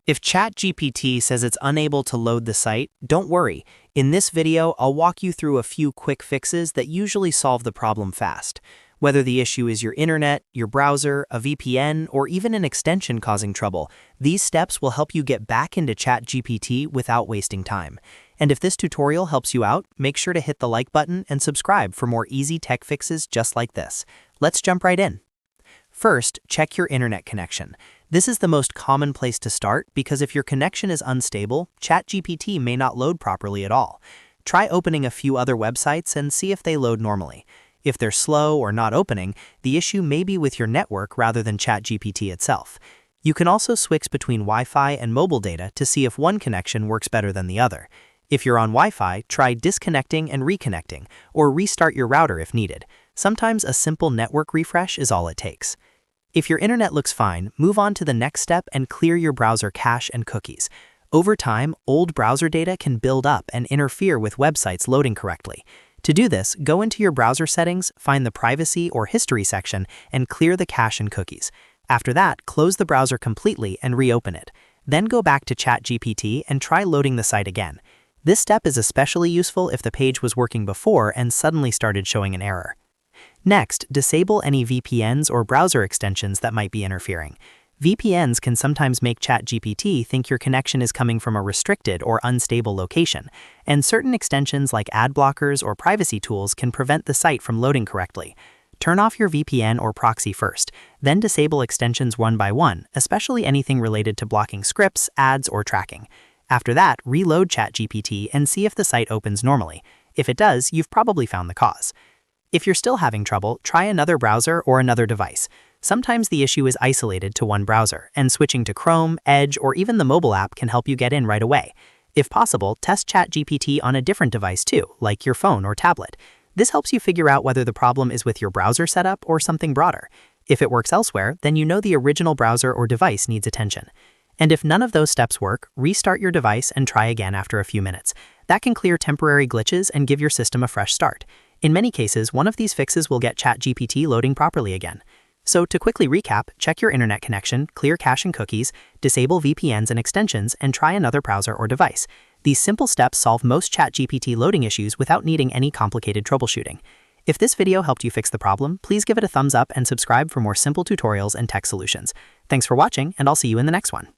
If ChatGPT says it's unable to load the site, don't worry. In this video, I'll walk you through a few quick fixes that usually solve the problem fast. Whether the issue is your internet, your browser, a VPN, or even an extension causing trouble, these steps will help you get back into ChatGPT without wasting time. And if this tutorial helps you out, make sure to hit the like button and subscribe for more easy tech fixes just like this. Let's jump right in. First, check your internet connection. This is the most common place to start because if your connection is unstable, ChatGPT may not load properly at all. Try opening a few other websites and see if they load normally. If they're slow or not opening, the issue may be with your network rather than ChatGPT itself. You can also switch between Wi-Fi and mobile data to see if one connection works better than the other. If you're on Wi-Fi, try disconnecting and reconnecting, or restart your router if needed. Sometimes a simple network refresh is all it takes. If your internet looks fine, move on to the next step and clear your browser cache and cookies. Over time, old browser data can build up and interfere with websites loading correctly. To do this, go into your browser settings, find the privacy or history section, and clear the cache and cookies. After that, close the browser completely and reopen it. Then go back to ChatGPT and try loading the site again. This step is especially useful if the page was working before and suddenly started showing an error. Next, disable any VPNs or browser extensions that might be interfering. VPNs can sometimes make ChatGPT think your connection is coming from a restricted or unstable location, and certain extensions like ad blockers or privacy tools can prevent the site from loading correctly. Turn off your VPN or proxy first, then disable extensions one by one, especially anything related to blocking scripts, ads, or tracking. After that, reload ChatGPT and see if the site opens normally. If it does, you've probably found the cause. If you're still having trouble, try another browser or another device. Sometimes the issue is isolated to one browser, and switching to Chrome, Edge, or even the mobile app can help you get in right away. If possible, test ChatGPT on a different device too, like your phone or tablet. This helps you figure out whether the problem is with your browser setup or something broader. If it works elsewhere, then you know the original browser or device needs attention. And if none of those steps work, restart your device and try again after a few minutes. That can clear temporary glitches and give your system a fresh start. In many cases, one of these fixes will get ChatGPT loading properly again. So to quickly recap, check your internet connection, clear cache and cookies, disable VPNs and extensions, and try another browser or device. These simple steps solve most ChatGPT loading issues without needing any complicated troubleshooting. If this video helped you fix the problem, please give it a thumbs up and subscribe for more simple tutorials and tech solutions. Thanks for watching, and I'll see you in the next one.